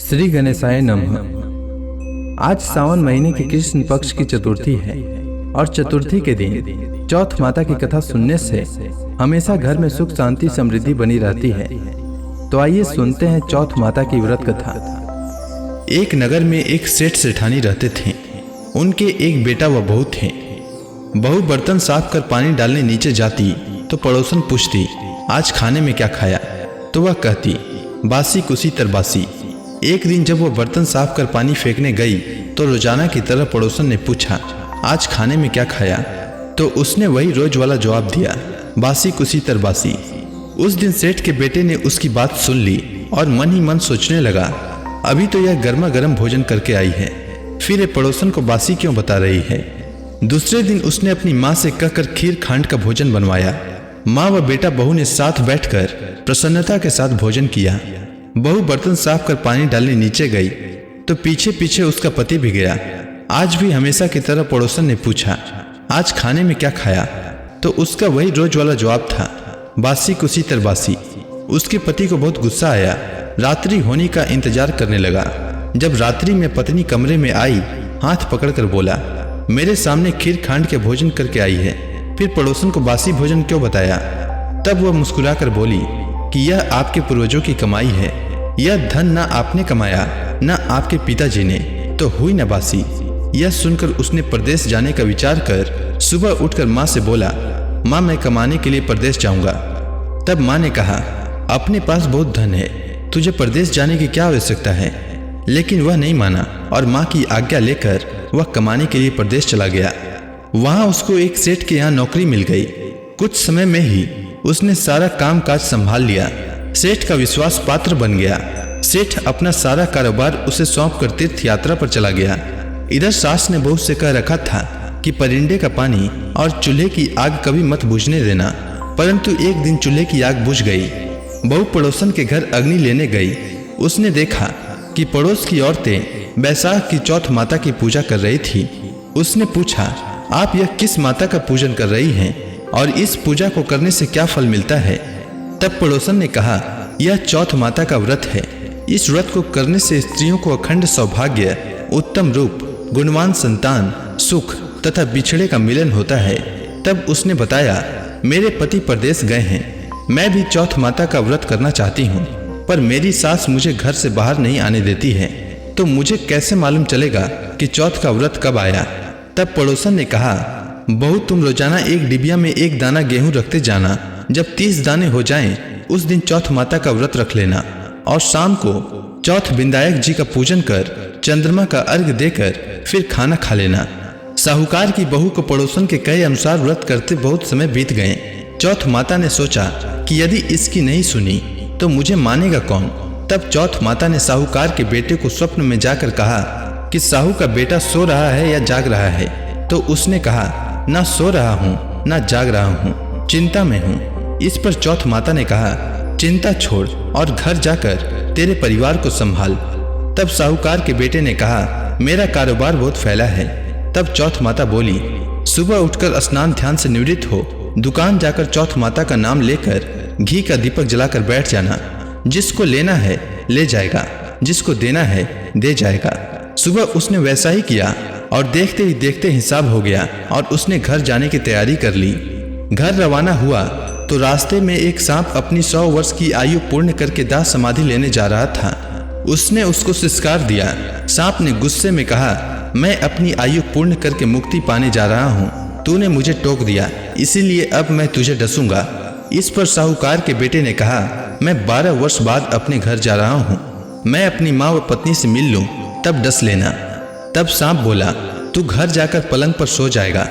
श्री गणेशाय नमः। आज सावन महीने के कृष्ण पक्ष की चतुर्थी है और चतुर्थी के दिन चौथ माता की कथा सुनने से हमेशा घर में सुख शांति समृद्धि बनी रहती है। तो आइए सुनते हैं चौथ माता की व्रत कथा। एक नगर में एक सेठ सेठानी रहते थे। उनके एक बेटा व बहू थे। बहू बर्तन साफ कर पानी डालने नीचे जाती तो पड़ोसन पूछती, आज खाने में क्या खाया? तो वह कहती, बासी कुसी तरबासी। एक दिन जब वह बर्तन साफ कर पानी फेंकने गई तो रोजाना की तरह पड़ोसन ने पूछा, आज खाने में क्या खाया? तो उसने वही रोज वाला जवाब दिया, बासी कुसी तरबासी। उस दिन सेठ के बेटे ने उसकी बात सुन ली और मन ही मन सोचने लगा, अभी तो यह गर्मा गर्म भोजन करके आई है, फिर ये पड़ोसन को बासी क्यों बता रही है। दूसरे दिन उसने अपनी माँ से कहकर खीर खांड का भोजन बनवाया। माँ व बेटा बहू ने साथ बैठकर प्रसन्नता के साथ भोजन किया। बहू बर्तन साफ कर पानी डालने नीचे गई तो पीछे पीछे उसका पति भी गया। आज भी हमेशा की तरह पड़ोसन ने पूछा, आज खाने में क्या खाया? तो उसका वही रोज वाला जवाब था, बासी कुसी तरबासी। उसके पति को बहुत गुस्सा आया। रात्रि होने का इंतजार करने लगा। जब रात्रि में पत्नी कमरे में आई, हाथ पकड़कर बोला, मेरे सामने खीर खांड के भोजन करके आई है, फिर पड़ोसन को बासी भोजन क्यों बताया? तब वह मुस्कुराकर बोली कि यह आपके पूर्वजों की कमाई है। यह धन ना आपने कमाया ना आपके पिताजी ने, तो हुई न बासी। यह सुनकर उसने परदेश जाने का विचार कर सुबह उठकर माँ से बोला, माँ मैं कमाने के लिए परदेश जाऊंगा। तब माँ ने कहा, अपने पास बहुत धन है, तुझे परदेश जाने की क्या आवश्यकता है? लेकिन वह नहीं माना और माँ की आज्ञा लेकर वह कमाने के लिए परदेश चला गया। वहां उसको एक सेठ के यहाँ नौकरी मिल गई। कुछ समय में ही उसने सारा काम काज संभाल लिया। सेठ का विश्वास पात्र बन गया। सेठ अपना सारा कारोबार उसे सौंप कर तीर्थ यात्रा पर चला गया। इधर सास ने बहू से कह रखा था कि परिंदे का पानी और चूल्हे की आग कभी मत बुझने देना, परंतु एक दिन चूल्हे की आग बुझ गई। बहू पड़ोसन के घर अग्नि लेने गई। उसने देखा कि पड़ोस की औरतें बैसाख की चौथ माता की पूजा कर रही थी। उसने पूछा, आप यह किस माता का पूजन कर रही हैं और इस पूजा को करने से क्या फल मिलता है? तब पड़ोसन ने कहा, यह चौथ माता का व्रत है। इस व्रत को करने से स्त्रियों को अखंड सौभाग्य, उत्तम रूप, गुणवान संतान, सुख तथा बिछड़े का मिलन होता है। तब उसने बताया, मेरे पति परदेश गए हैं, मैं भी चौथ माता का व्रत करना चाहती हूँ, पर मेरी सास मुझे घर से बाहर नहीं आने देती है, तो मुझे कैसे मालूम चलेगा कि चौथ का व्रत कब आया? तब पड़ोसन ने कहा, बहू तुम रोजाना एक डिबिया में एक दाना गेहूं रखते जाना। जब 30 दाने हो जाएं, उस दिन चौथ माता का व्रत रख लेना और शाम को चौथ विनायक जी का पूजन कर चंद्रमा का अर्घ्य देकर फिर खाना खा लेना। साहूकार की बहू को पड़ोसन के कहे अनुसार व्रत करते बहुत समय बीत गए। चौथ माता ने सोचा कि यदि इसकी नहीं सुनी तो मुझे मानेगा कौन? तब चौथ माता ने साहूकार के बेटे को स्वप्न में जाकर कहा कि साहू का बेटा सो रहा है या जाग रहा है? तो उसने कहा, ना सो रहा हूँ ना जाग रहा हूँ, चिंता में हूँ। इस पर चौथ माता ने कहा, चिंता छोड़ और घर जाकर तेरे परिवार को संभाल। तब साहूकार के बेटे ने कहा, मेरा कारोबार बहुत फैला है। तब चौथ माता बोली, सुबह उठकर स्नान ध्यान से निवृत्त हो, दुकान जाकर चौथ माता का नाम लेकर घी का दीपक जलाकर बैठ जाना। जिसको लेना है ले जाएगा, जिसको देना है दे जाएगा। सुबह उसने वैसा ही किया और देखते ही देखते हिसाब हो गया और उसने घर जाने की तैयारी कर ली। घर रवाना हुआ तो रास्ते में एक सांप अपनी 100 वर्ष की आयु पूर्ण करके दाह समाधि लेने जा रहा था। उसने उसको सिस्कार दिया। सांप ने गुस्से में कहा, मैं अपनी आयु पूर्ण करके मुक्ति पाने जा रहा हूँ, तूने मुझे टोक दिया, इसीलिए अब मैं तुझे डसूंगा। इस पर साहूकार के बेटे ने कहा, मैं 12 वर्ष बाद अपने घर जा रहा हूँ, मैं अपनी माँ व पत्नी से मिल लूँ, तब डस लेना। तब सांप बोला, तू घर जाकर पलंग पर सो जाएगा।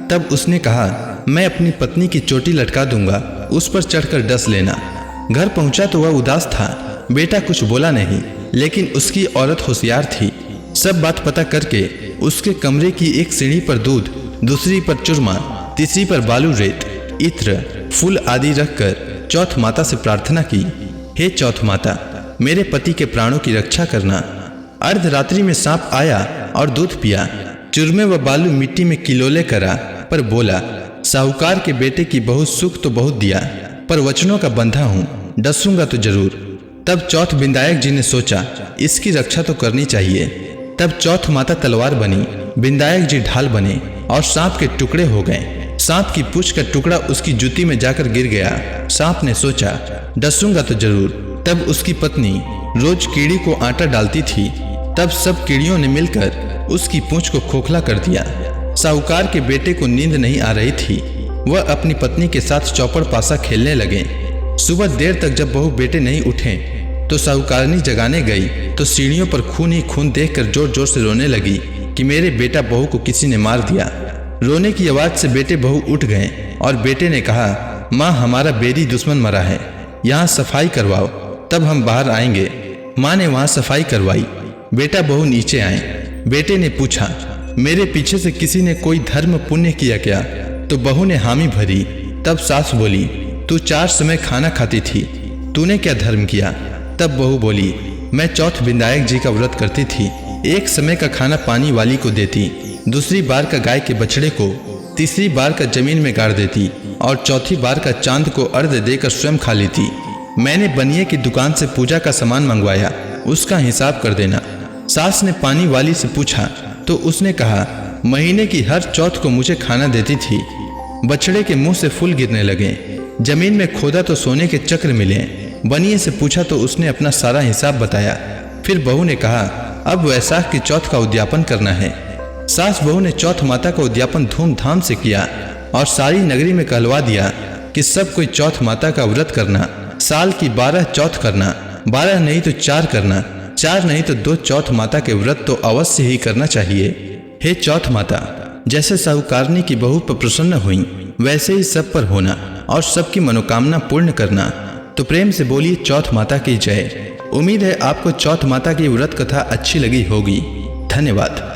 तब उसने कहा, मैं अपनी पत्नी की चोटी लटका दूंगा, उस पर चढ़कर डस लेना। घर पहुंचा तो वह उदास था। बेटा कुछ बोला नहीं, लेकिन उसकी औरत होशियार थी। सब बात पता करके उसके कमरे की एक सीढ़ी पर दूध, दूसरी पर चूरमा, तीसरी पर बालू रेत, इत्र, फूल आदि रखकर चौथ माता से प्रार्थना की, हे चौथ माता, मेरे पति के प्राणों की रक्षा करना। अर्धरात्रि में सांप आया और दूध पिया। चूरमे व बालू मिट्टी में किलोले करा, पर बोला, साहूकार के बेटे की बहुत सुख तो बहुत दिया, पर वचनों का बंधा हूँ, डसूंगा तो जरूर। तब चौथ विंदायक जी ने सोचा इसकी रक्षा तो करनी चाहिए। तब चौथ माता तलवार बनी, विंदायक जी ढाल बने और सांप के टुकड़े हो गए। सांप की पूंछ का टुकड़ा उसकी जूती में जाकर गिर गया। सांप ने सोचा डसूंगा तो जरूर। तब उसकी पत्नी रोज कीड़ी को आटा डालती थी। तब सब कीड़ियों ने मिलकर उसकी पूंछ को खोखला कर दिया। साहूकार के बेटे को नींद नहीं आ रही थी। वह अपनी पत्नी के साथ चौपड़ पासा खेलने लगे। सुबह देर तक जब बहू बेटे नहीं उठे तो साहूकारनी जगाने गई तो सीढ़ियों पर खून ही खून देखकर जोर जोर से रोने लगी कि मेरे बेटा बहू को किसी ने मार दिया। रोने की आवाज से बेटे बहू उठ गए और बेटे ने कहा माँ हमारा बेरी दुश्मन मरा है, यहाँ सफाई करवाओ तब हम बाहर आएंगे। माँ ने वहाँ सफाई करवाई। बेटा बहू नीचे आए। बेटे ने पूछा मेरे पीछे से किसी ने कोई धर्म पुण्य किया क्या? तो बहू ने हामी भरी। तब सास बोली तू 4 समय खाना खाती थी, तूने क्या धर्म किया? तब बहू बोली मैं चौथ विंदायक जी का व्रत करती थी। एक समय का खाना पानी वाली को देती, दूसरी बार का गाय के बछड़े को, तीसरी बार का जमीन में गाड़ देती और चौथी बार का चांद को अर्घ देकर स्वयं खा लेती। मैंने बनिए की दुकान से पूजा का सामान मंगवाया, उसका हिसाब कर देना। सास ने पानी वाली से पूछा तो उसने कहा महीने की हर चौथ को मुझे खाना देती थी। बछड़े के मुंह से फूल गिरने लगे। जमीन में खोदा तो सोने के चक्र मिले। बनिए से पूछा तो उसने अपना सारा हिसाब बताया। फिर बहू ने कहा अब वैशाख की चौथ का उद्यापन करना है। सास बहू ने चौथ माता का उद्यापन धूमधाम से किया और सारी नगरी में कहलवा दिया कि सब कोई चौथ माता का व्रत करना, साल की 12 चौथ करना, 12 नहीं तो 4 करना, 4 नहीं तो 2 चौथ माता के व्रत तो अवश्य ही करना चाहिए। हे चौथ माता, जैसे साहूकारनी की बहू पर प्रसन्न हुई वैसे ही सब पर होना और सबकी मनोकामना पूर्ण करना। तो प्रेम से बोलिए चौथ माता की जय। उम्मीद है आपको चौथ माता की व्रत कथा अच्छी लगी होगी। धन्यवाद।